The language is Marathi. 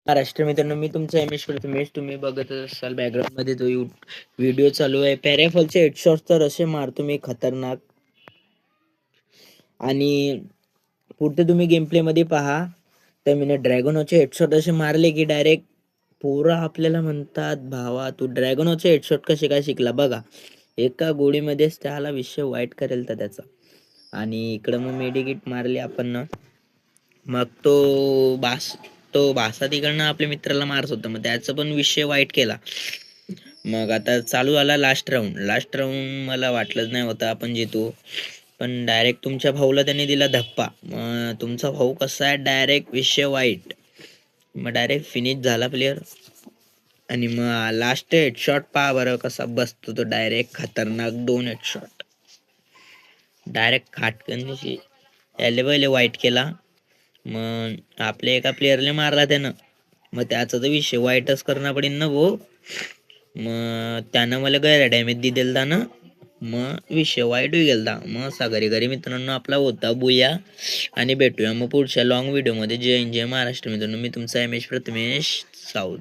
महाराष्ट्र मित्रांनो, मी तुमचा एम एस प्रथमेश. तुम्ही बघत असाल बॅकग्राऊंड मध्ये जो व्हिडिओ चालू आहे. पॅराफॉलचे हेडशॉट तर असे मारतो मी खतरनाक. आणि पुढे तुम्ही गेम प्ले मध्ये पहा तर मी ड्रॅगनोचे हेडशॉट असे मारले की डायरेक्ट पोरा आपल्याला म्हणतात, भावा तू ड्रॅगनोचे हेडशॉट कसे काय शिकला बघा. एका गोळीमध्येच त्याला विषय वाईट करेल तर त्याचा. आणि इकडं मग मेडिकिट मारले आपण ना. मग तो भासा तिकडनं आपल्या मित्राला मारत होता, मग त्याचा पण विषय वाईट केला. मग आता चालू झाला लास्ट राऊंड. मला वाटलंच नाही होतं आपण जितू, पण डायरेक्ट तुमच्या भाऊला त्यांनी दिला धप्पा. मग तुमचा भाऊ कसा आहे, डायरेक्ट विषय वाईट. मग डायरेक्ट फिनिश झाला प्लेअर. आणि मग लास्ट हेडशॉट पहा बरं कसा बसतो तो, डायरेक्ट खतरनाक 2 हेडशॉट डायरेक्ट खाटकन पहिले वाईट केला. मग आपल्या एका प्लेअरने मारला त्यानं, मग त्याचा तर विषय वाईटच करणं पडेल ना भाऊ. मग त्यानं मला गैर डॅमेज दिलेला ना, मग विषय वाईट होई गेलता. मग घरी मित्रांनो आपला होता बुया. आणि भेटूया मग पुढच्या लॉंग व्हिडिओ मध्ये. जय हिंद, जय महाराष्ट्र मित्रांनो. मी तुमचा एम एस प्रथमेश साऊथ.